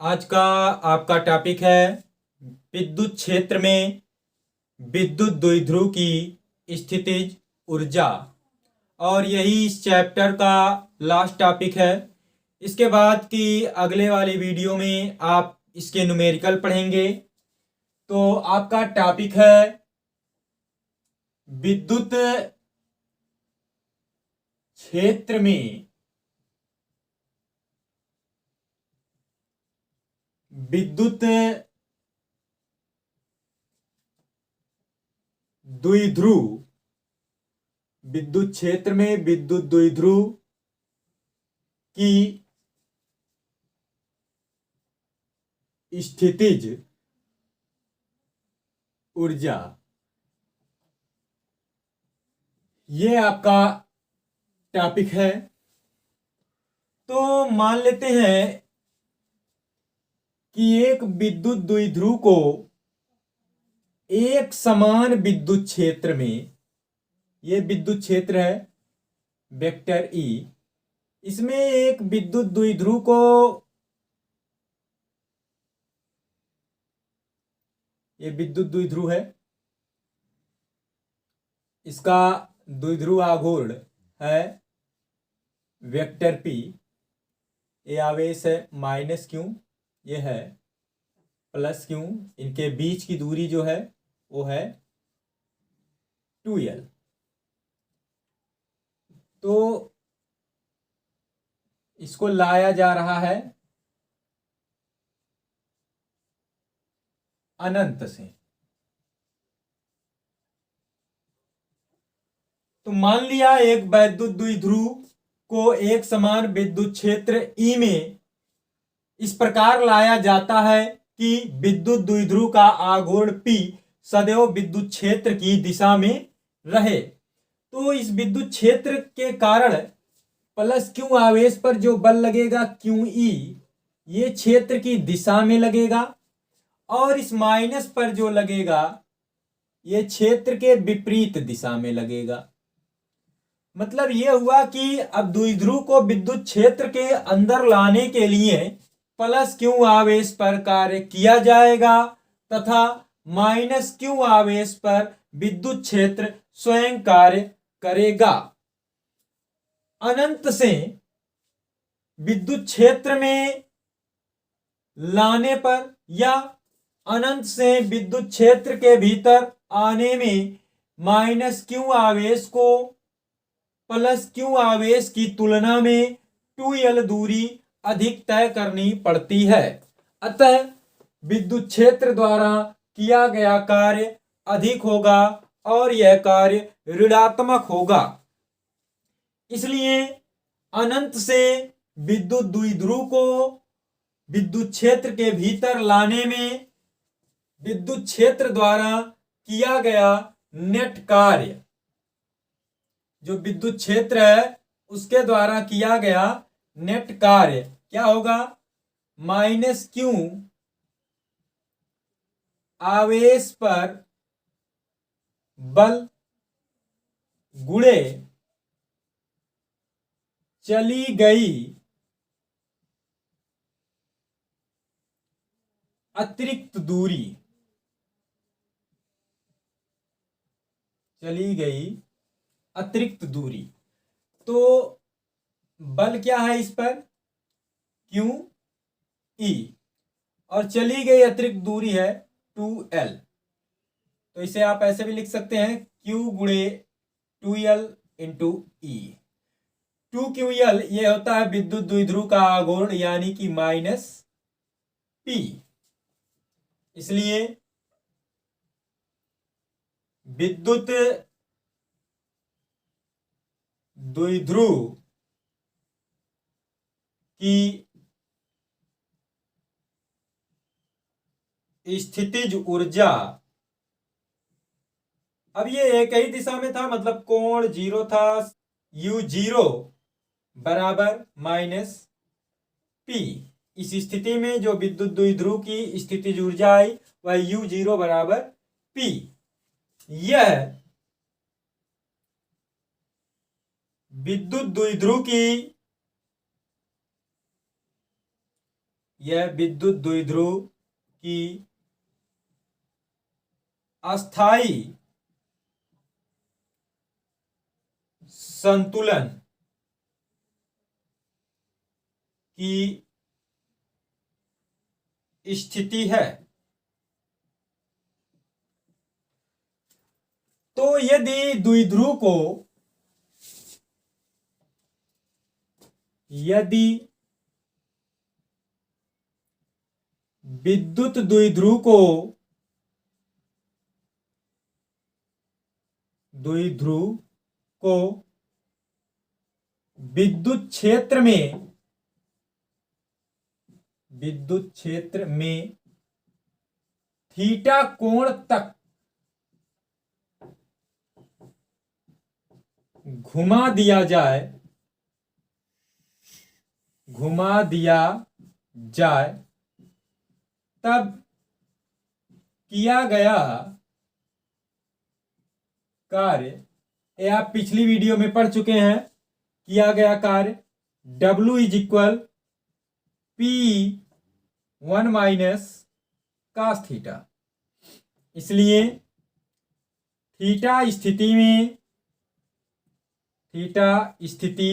आज का आपका टॉपिक है विद्युत क्षेत्र में विद्युत द्विध्रुव की स्थितिज ऊर्जा। और यही इस चैप्टर का लास्ट टॉपिक है। इसके बाद की अगले वाली वीडियो में आप इसके न्यूमेरिकल पढ़ेंगे। तो आपका टॉपिक है विद्युत क्षेत्र में विद्युत द्विध्रुव, विद्युत क्षेत्र में विद्युत द्विध्रुव की स्थितिज ऊर्जा, ये आपका टॉपिक है। तो मान लेते हैं कि एक विद्युत द्विध्रुव को एक समान विद्युत क्षेत्र में, ये विद्युत क्षेत्र है वेक्टर ई, इसमें एक विद्युत द्विध्रुव को ये विद्युत द्विध्रुव है, इसका द्विध्रुव आघूर्ण है वेक्टर पी। ये आवेश है माइनस क्यू, ये है प्लस क्यू। इनके बीच की दूरी जो है वो है 2l। तो इसको लाया जा रहा है अनंत से। तो मान लिया एक वैद्युत द्विध्रुव को एक समान विद्युत क्षेत्र ई में इस प्रकार लाया जाता है कि विद्युत द्विध्रुव का आघूर्ण P सदैव विद्युत क्षेत्र की दिशा में रहे। तो इस विद्युत क्षेत्र के कारण प्लस क्यू आवेश पर जो बल लगेगा क्यू ई, ये क्षेत्र की दिशा में लगेगा, और इस माइनस पर जो लगेगा ये क्षेत्र के विपरीत दिशा में लगेगा। मतलब ये हुआ कि अब द्विध्रुव को विद्युत क्षेत्र के अंदर लाने के लिए प्लस क्यू आवेश पर कार्य किया जाएगा तथा माइनस क्यू आवेश पर विद्युत क्षेत्र स्वयं कार्य करेगा। अनंत से विद्युत क्षेत्र में लाने पर या अनंत से विद्युत क्षेत्र के भीतर आने में माइनस क्यू आवेश को प्लस क्यू आवेश की तुलना में 2l दूरी अधिक तय करनी पड़ती है। अतः विद्युत क्षेत्र द्वारा किया गया कार्य अधिक होगा और यह कार्य ऋणात्मक होगा। इसलिए अनंत से विद्युत द्विध्रुव को विद्युत क्षेत्र के भीतर लाने में विद्युत क्षेत्र द्वारा किया गया नेट कार्य, जो विद्युत क्षेत्र है उसके द्वारा किया गया नेट कार्य क्या होगा? माइनस क्यू आवेश पर बल गुणे चली गई अतिरिक्त दूरी, चली गई अतिरिक्त दूरी। तो बल क्या है इस पर? क्यू ई, और चली गई अतिरिक्त दूरी है 2l। तो इसे आप ऐसे भी लिख सकते हैं Q गुणे 2l इंटू ई। 2QL ये होता है विद्युत द्विध्रुव का आघूर्ण यानी कि माइनस P। इसलिए विद्युत द्विध्रुव की स्थितिज ऊर्जा, अब ये एक ही दिशा में था, मतलब कोण जीरो था, u0 बराबर माइनस P। इस स्थिति में जो विद्युत द्विध्रुव की स्थितिज ऊर्जा आई वह u0 बराबर P। यह विद्युत द्विध्रुव की यह विद्युत द्विध्रुव की अस्थाई संतुलन की स्थिति है। तो यदि द्विध्रुव को यदि विद्युत द्विध्रुव को विद्युत क्षेत्र में थीटा कोण तक घुमा दिया जाए तब किया गया कार्य, ये आप पिछली वीडियो में पढ़ चुके हैं, किया गया कार्य W is equal P1 minus cos theta. इसलिए थीटा स्थिति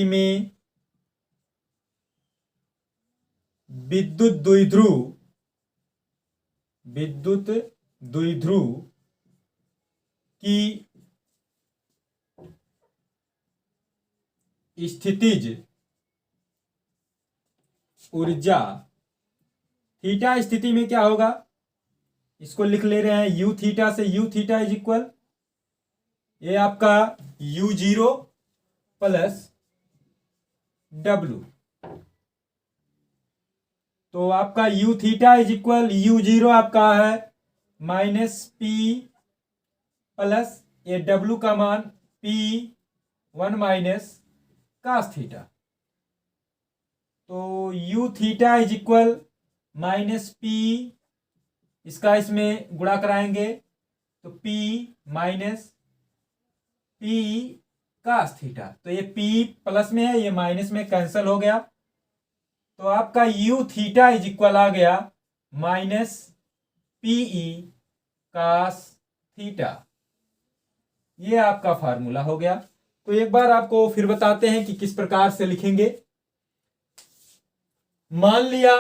में विद्युत द्विध्रुव की स्थितिज ऊर्जा, थीटा स्थिति में क्या होगा, इसको लिख ले रहे हैं यू थीटा से। यू थीटा इज इक्वल, ये आपका U0 प्लस W, तो आपका U theta is equal U0 आपका है माइनस P प्लस ये W का मान P1 माइनस cos थीटा। तो you theta is equal minus P, इसका इसमें गुणा कराएंगे तो P minus P cos theta. तो ये P प्लस में है, ये माइनस में कैंसिल हो गया, तो आपका यू थीटा इज इक्वल आ गया माइनस PE cos थीटा। ये आपका फार्मूला हो गया। तो एक बार आपको फिर बताते हैं कि किस प्रकार से लिखेंगे। मान लिया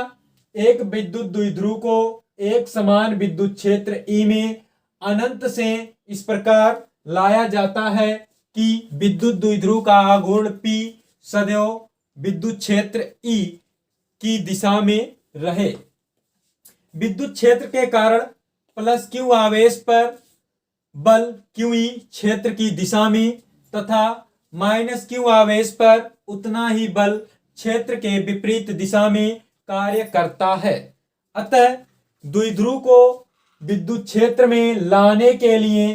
एक विद्युत द्विध्रुव को एक समान विद्युत क्षेत्र E में अनंत से इस प्रकार लाया जाता है कि विद्युत द्विध्रुव का आघूर्ण P सदैव विद्युत क्षेत्र E की दिशा में रहे। विद्युत क्षेत्र के कारण प्लस Q आवेश पर बल QE क्षेत्र की दिशा में तथा माइनस Q आवेश पर उतना ही बल क्षेत्र के विपरीत दिशा में कार्य करता है। अतः द्विध्रुव को विद्युत क्षेत्र में लाने के लिए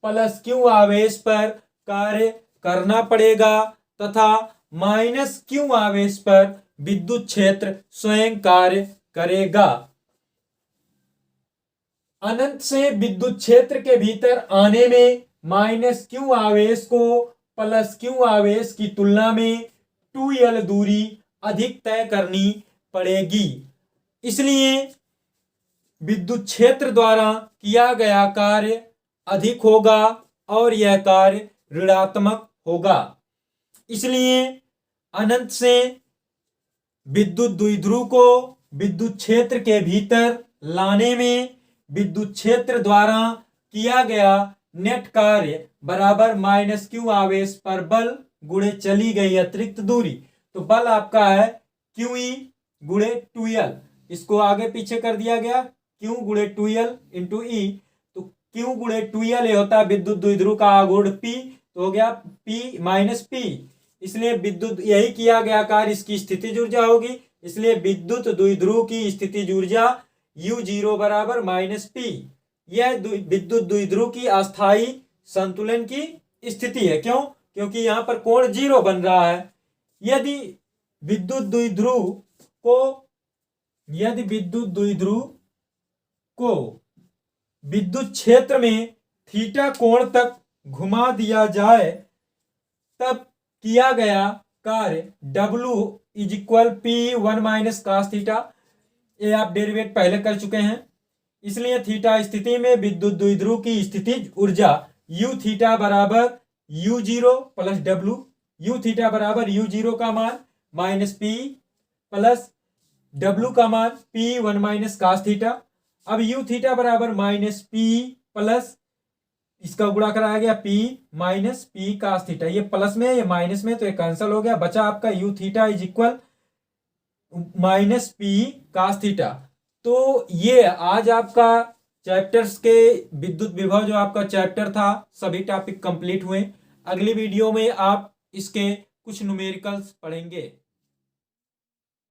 प्लस Q आवेश पर कार्य करना पड़ेगा तथा माइनस Q आवेश पर विद्युत क्षेत्र स्वयं कार्य करेगा। अनंत से विद्युत क्षेत्र के भीतर आने में माइनस Q आवेश को प्लस Q आवेश की तुलना में 2L दूरी अधिक तय करनी पड़ेगी। इसलिए विद्युत क्षेत्र द्वारा किया गया कार्य अधिक होगा और यह कार्य ऋणात्मक होगा। इसलिए अनंत से विद्युत द्विध्रुव को विद्युत क्षेत्र के भीतर लाने में विद्युत क्षेत्र द्वारा किया गया नेट कार्य बराबर माइनस Q आवेश पर बल गुणे चली गई अतिरिक्त दूरी। तो बल आपका है QE गुणे 2L, इसको आगे पीछे कर दिया गया Q गुणे 2L इंटू E। तो Q गुणे 2L ये होता है विद्युत द्विध्रुव का आघूर्ण P, तो हो गया P माइनस P। इसलिए विद्युत यही किया गया कार्य इसकी स्थितिज ऊर्जा होगी। इसलिए विद्युत द्विध्रुव की स्थितिज ऊर्जा U0 बराबर माइनस P। यह विद्युत द्विध्रुव की अस्थाई संतुलन की स्थिति है। क्यों? क्योंकि यहां पर कोण 0 बन रहा है। यदि विद्युत द्विध्रुव को विद्युत क्षेत्र में थीटा कोण तक घुमा दिया जाए तब किया गया कार्य W is equal P1 minus cos theta. ये आप डेरिवेट पहले कर चुके हैं। इसलिए थीटा स्थिति में विद्युत द्विध्रुव की स्थितिज ऊर्जा यू थीटा बराबर U zero plus W, U theta बराबर यू जीरो का मान माइनस पी प्लस डब्ल्यू का मान P one minus cos theta. अब यू थीटा बराबर माइनस पी प्लस इसका गुणा कराया गया P minus P cos theta, ये प्लस में ये माइनस में तो ये कैंसिल हो गया, बचा आपका U theta is equal minus P cos theta. तो ये आज आपका चैप्टर्स के विद्युत विभव जो आपका चैप्टर था सभी टॉपिक कंप्लीट हुए। अगली वीडियो में आप इसके कुछ न्यूमेरिकल्स पढ़ेंगे।